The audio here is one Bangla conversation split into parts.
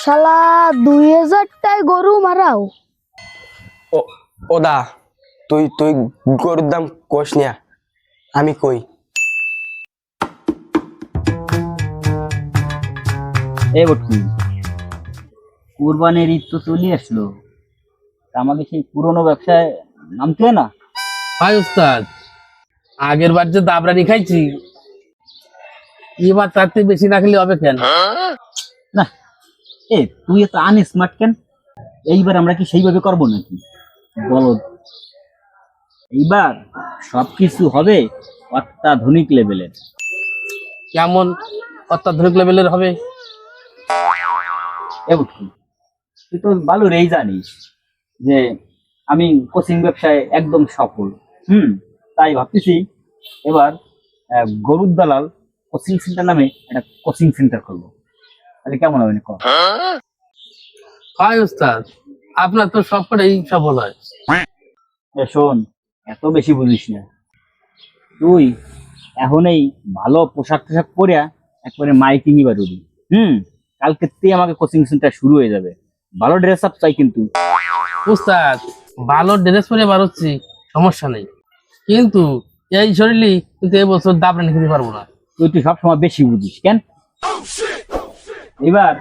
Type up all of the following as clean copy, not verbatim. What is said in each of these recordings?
শালা 2000টায় গরু মারাও। ও ওদা তুই তুই গরুর দাম কোষ নিয়া আমি কই। এ বটু, কুরবানির ঈদ তো চলে আসলো, তা আমাকে সেই পুরোনো ব্যবসায় নামতে হয় না? ভাই উস্তাদ, আগের বার যে দাবরানি খাইছি, এবার তার থেকে বেশি না খেলে হবে কেন? না, তুই এত আনস্মার্ট কেন? এইবার আমরা কি সেইভাবে করবো নাকি? বলো, এইবার সবকিছু হবে অত্যাধুনিক লেভেলের। কেমন অত্যাধুনিক লেভেলের হবে? এ বটু, তুই তো ভালো রেই জানিস যে আমি কোচিং ব্যবসায় একদম সফল। তাই ভাবতেছি এবার গরুর দালাল কোচিং সেন্টার নামে একটা কোচিং সেন্টার করবো। তাহলে কেমন হবে না? ভাই উস্তাদ, আপনার তো সব কটাই সফল হয়। শোন, এত বেশি বুঝিস না। তুই এখন এই ভালো পোশাক টোশাক পরিয়া একবারে মাইকিং ই বাড়বি। কালকে থেকে আমাকে কোচিং সেন্টার শুরু হয়ে যাবে। ভালো ড্রেস আপ চাই কিন্তু। উস্তাদ, ভালো ড্রেস পরে বার হচ্ছি, সমস্যা নেই, কিন্তু এই শরীরই কিন্তু এবছর দাবরানি খেতে পারবো না। তুই সবসময় বেশি বুঝিস কেন? এবার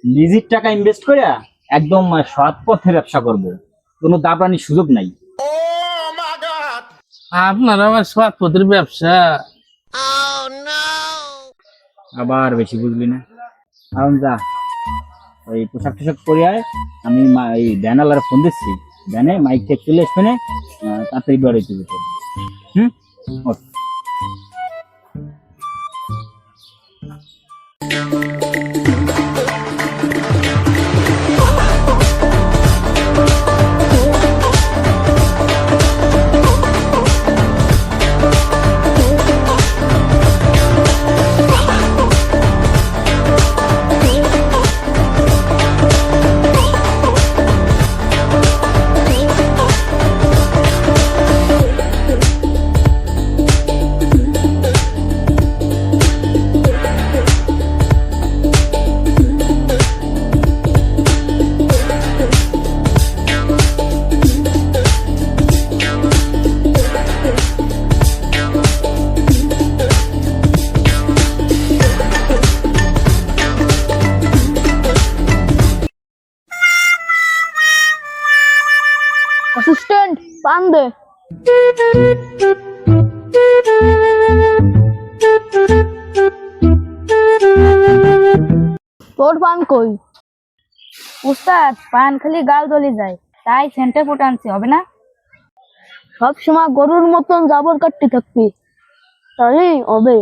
নিজের টাকা ইনভেস্ট করে একদম সৎ পথে ব্যবসা করব, কোনো দাবরানির সুযোগ নাই। আপনার আবার সৎ পথের ব্যবসা? আবার বেশি বুঝলি না, কারণ যা ওই পোশাক টোশাক পরে আয়। আমি এই ব্যানালার ফোন দিচ্ছি, ব্যানে মাইক টেক চলে আসবে না, তাড়াতাড়ি বেরোইতে যেতে। ওঠ। অ্যাসিস্ট্যান্ট পান দে। তোর পান কই? উস্তাদ, পান খালি গাল জ্বলে যায়, তাই সেন্টার ফুট আনছি, হবে না? সব সময় গরুর মতন জাবর কাটতে থাকবি, তাহলেই হবে।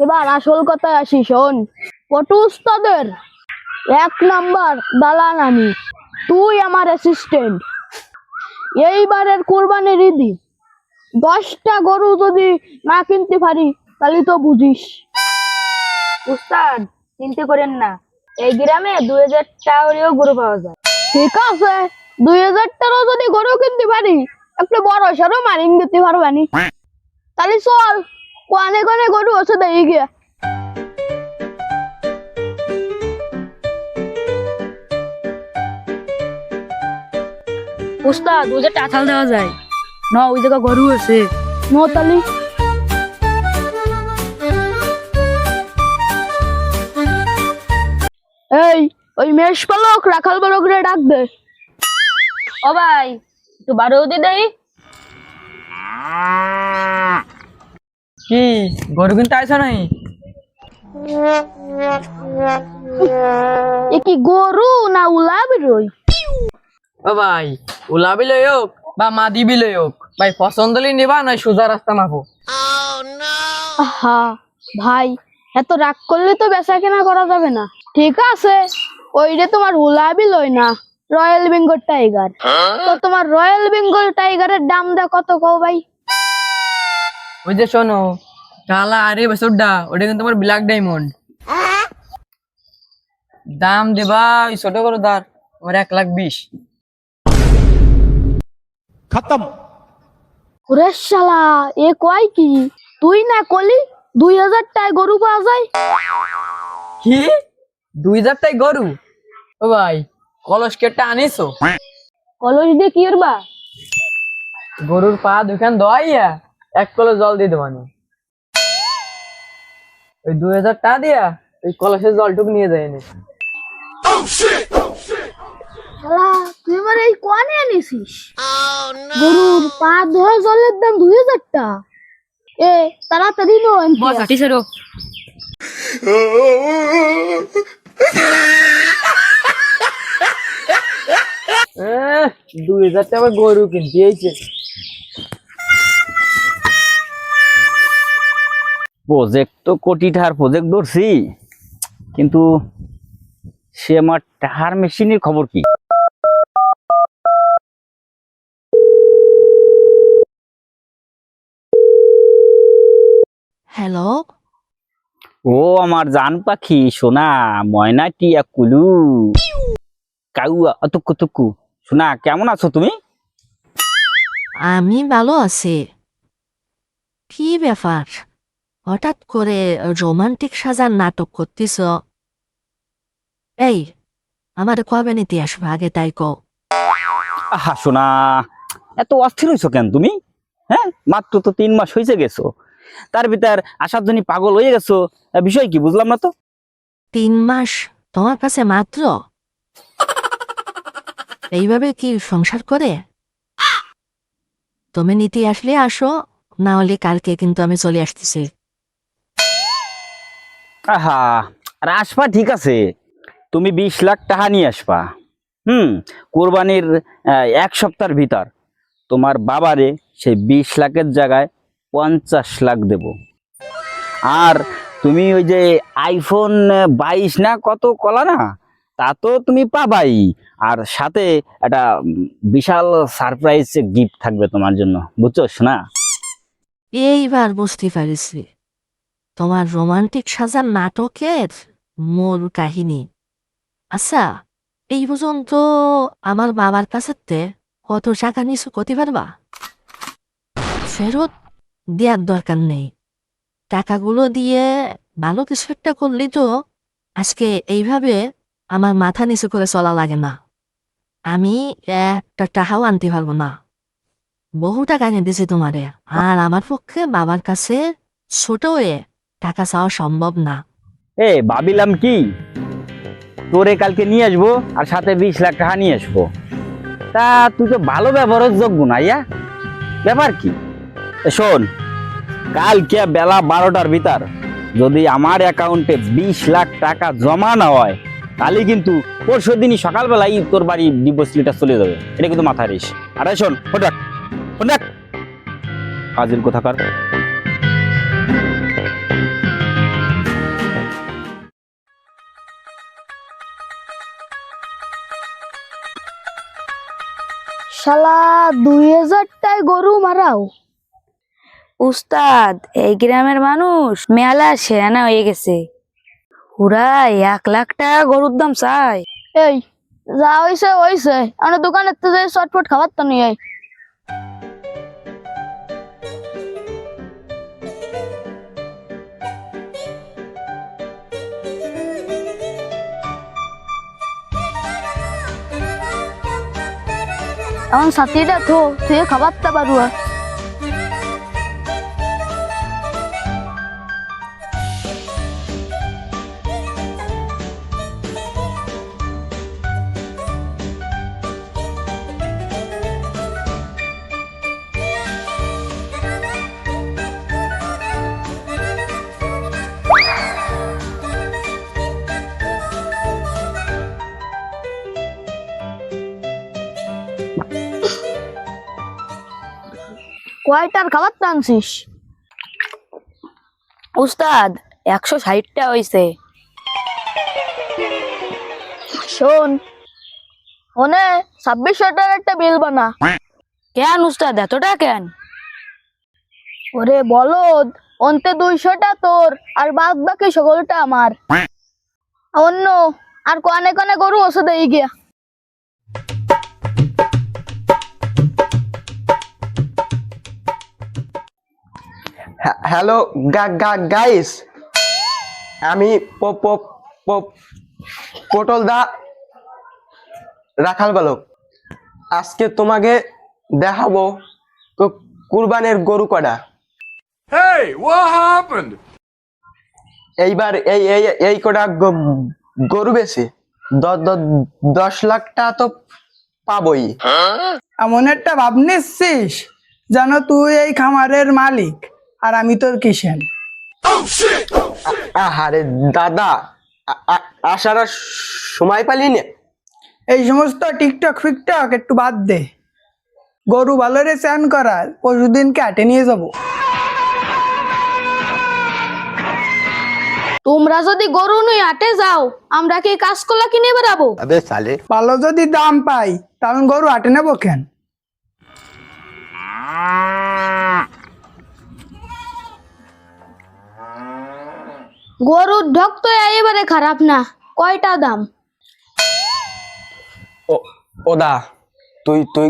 এবার আসল কথায় আসি, শোন। পটু উস্তাদের 1 নাম্বার দালাল আমি, তুই আমার অ্যাসিস্ট্যান্ট। এইবারের কোরবানির ঈদে 10টা গরু যদি না কিনতে পারি তাহলে তো বুঝিস। উস্তাদ, চিন্তা করেন না, এই গ্রামে 2000 টাওয়ারেও গরু পাওয়া যায়। ঠিক আছে, 2000টারও যদি গরু কিনতে পারি, একটা বড় সড়ো মারিং দিতে পারবানি। তাহলে চল, কোনে কোনে গরু আছে দেখি গিয়া। উস্তাদ, ওই যে টাথাল দেওয়া যায় না, ওই জায়গা গরু আছে। নতালি এই, ওই মেষ পালক রাখাল বালক রে ডাক দে। ও ভাই, একটু বারো দিয়ে দেই। কি গরু কিনতে আইছো নাই? এ কি গরু না উলাবি রই? ও ভাই, উলাবি লই হোক বা মাদিবি লই হোক, ভাই পছন্দ হলে নিবা, নয় সোজা রাস্তা মাপো। আহা ভাই, এত রাগ করলে তো বেচা কেনা করা যাবে না। ঠিক আছে, ওইটা তোমার উলাবি লই না, রয়্যাল বেঙ্গল টাইগার। তো তোমার রয়্যাল বেঙ্গল টাইগারের দাম দা কত কও ভাই? ওই যে শোনো, কালা আরে বছরটা ওটা কিন্তু তোমার ব্ল্যাক ডায়মন্ড। দাম দেবা ওই ছোট গরু দার আমার 1,20,000। ওরে শালা, এ কয় কি? তুই না কলি 2,000 টাকায় গরু পাওয়া যায়? কি 2,000 টাই গরু? ও ভাই কলস কেটে আনিছো? কলস দিয়ে কি করবা? গরুর পা দুখান দোয়াইয়া 1 কলস জল দিয়ে দেবানি। ওই 2,000 টাকা দিয়া ওই কলসের জলটুকু নিয়ে যায়নি। শালা, তুই আমার এই কোয়ানে আনিছিস? গরুর পা ধোয়া জলের দাম 2,000 টাকা। এ তাড়াতাড়ি নো আনতে। টিচারও 2,000 টাকা গরু কিনতে হয়েছে। প্রজেক্ট তো কোটি টাকার প্রজেক্ট ধরছি, কিন্তু সে আমার টাকার মেশিনের খবর কি? হ্যালো, ও আমার জান পাখি সোনা ময়না টিয়া কুলু কাউয়া অতুকু তুকু, সোনা কেমন আছো তুমি? আমি ভালো আছি। কি ব্যাপার, হঠাৎ করে রোমান্টিক সাজার নাটক করতেছ? এই, আমার কবে নিতে আসবে আগে তাই কও। আহা সোনা, এত অস্থির হইছো কেন তুমি? হ্যাঁ, মাত্র তো 3 মাস হয়েছে গেছো, তার ভিতর আসার জন্য পাগল হয়ে গেছো। বিষয় কি বুঝলাম না তো। 3 মাস তোমার কাছে মাত্র? এইভাবে কি সংসার করে? তুমি নিতে আসলে আসো, না হলে কালকে কিন্তু আমি চলে আসতেছি। আহা, আর আসবা ঠিক আছে, তুমি 20 লাখ টাকা নিয়ে আসবা। কোরবানির 1 সপ্তাহের ভিতর তোমার বাবারে সেই 20 লাখের জায়গায় 50 লাখ দেব। আর তুমি ওই যে আইফোন 22 না কত কলা না, তা তো তুমি পাবাই। আর সাথে একটা বিশাল সারপ্রাইজ গিফট থাকবে তোমার জন্য, বুঝছোস না? এইবার বুঝতে পারিছি তোমার রোমান্টিক সাজার নাটকের মূল কাহিনী। আচ্ছা, এই পর্যন্ত আমার বাবার কাছে কত টাকা নিছো করতে পারবা? ফেরত দেওয়ার দরকার নেই, টাকাগুলো দিয়ে ভালো কিছু একটা করলে তো আজকে এইভাবে আমার মাথা নিচু করে চলা লাগে না। আমি একটা টাকাও আনতে পারবো না। বহু টাকা এনে দিয়েছি তোমারে, আর আমার পক্ষে বাবার কাছে ছোট হয়ে টাকা চাওয়া সম্ভব না। ভাবিলাম কি তোরে কালকে নিয়ে আসবো আর সাথে 20 লাখ টাকা নিয়ে আসবো। তা তুই তো ভালো ব্যবহারের যোগ্য না, ইয়া ব্যাপার কি? শোন, কালকে বেলা 12টার ভিতর যদি আমার অ্যাকাউন্টে 20 লাখ টাকা জমা না হয়, তাহলে কিন্তু পরশু দিনই সকালবেলাই তোর বাড়ি ডিপোজিটটা চলে যাবে। এটা কিন্তু মাথায় রেস। আরে শোন, ফোটাক ফোটাক কাজের কোথাকার। শালা 2,000 টাকায় গরু মারাও? উস্তাদ, এই গ্রামের মানুষ মেলা শেয়ানা হয়ে গেছে। পুরা 1,00,000 টাকা গরুর দাম চাই। এই যা হইছে হইছে, আমরা দোকানের তো যাই চটপট খাবার তো নিয়ে আয়। এখন সাথীটা তো তুই খাবারটা পারুয়া। কয়টার খাবার টানছিস? উস্তাদ 160 টাকা হয়েছে। শোন, ওনে 2,600 টাকার একটা বিল বানা। কেন উস্তাদ এত টাকা কেন? ওরে বলদ, অন্তে 200টা তোর আর বাদ বাকি সকলটা আমার। অন্য আর কনে কনে গরু ওষুধ এই গিয়া। হ্যালো গাইস, আমি পটল দা রাখাল বালক। আজকে তোমাকে দেখাবো কুরবানের গরু কটা। এইবার এই এই এই কটা গরু বেশি 10 লাখ টাকা তো পাবোই। এমন একটা ভাব নিচ্ছিস যেন তুই এই খামারের মালিক আর আমি তোর কিষেন। আরে দাদা, আসার আর সময় পালি না। এই সমস্ত টিকটক ফিকটক একটু বাদ দে, গরু ভালো রে চান করার পরশুদিনকে হাটে নিয়ে যাব। তোমরা যদি গরু নিয়ে হাটে যাও, আমরা কি কাঁচকলা কিনে বেড়াবো? ভালো যদি দাম পাই তাহলে গরু হাটে নেবো কেন? গরুর ঢক তো এবারে খারাপ না। কয়টা দাম? ওদা, তুই তুই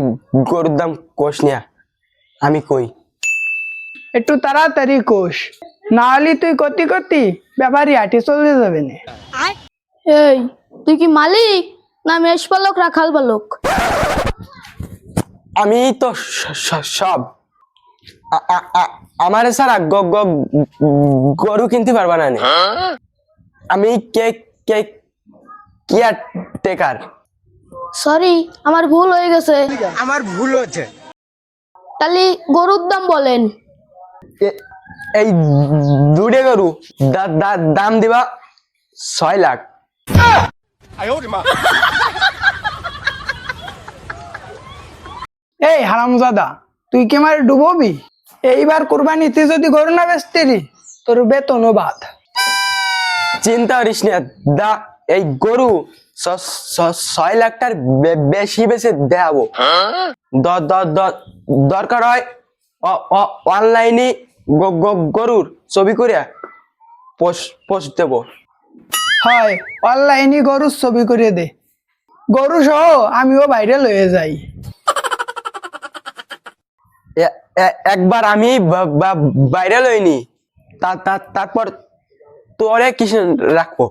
গরুর দাম কোষ নিয়া, আমি কই। একটু তাড়াতাড়ি কোষ, না হলে তুই কতি কতি ব্যাপারী হাটে চলে যাবে না। এই, তুই কি মালিক না মেষ পালক রাখাল বালক? আমি তো সব। আমার সারা গরু কিনতে পারবা না নে। আমি কে কে কেয়ার টেকার। সরি, আমার ভুল হয়ে গেছে। হচ্ছে তাহলে গরুর দাম বলেন। এই দুটে গরু দাম দিবা 6 লাখ। এই হারামজাদা, তুই কি আমার ডুববি? এইবার কোরবানিতে যদি গরু না বেচতিরি তোর বেতনও বাদ। চিন্তা করিস না দা, এই গরু 6 লাখ টার বেশি বেশি দেখাবো। দরকার হয় অনলাইনে গরুর ছবি করে পোস্ট দেবো। হয়, অনলাইনে গরুর ছবি করে দে, গরু সহ আমিও বাইরে লয়ে যাই। একবার আমি বাইরে লইনি, তারপর তোরে কিসে রাখবো।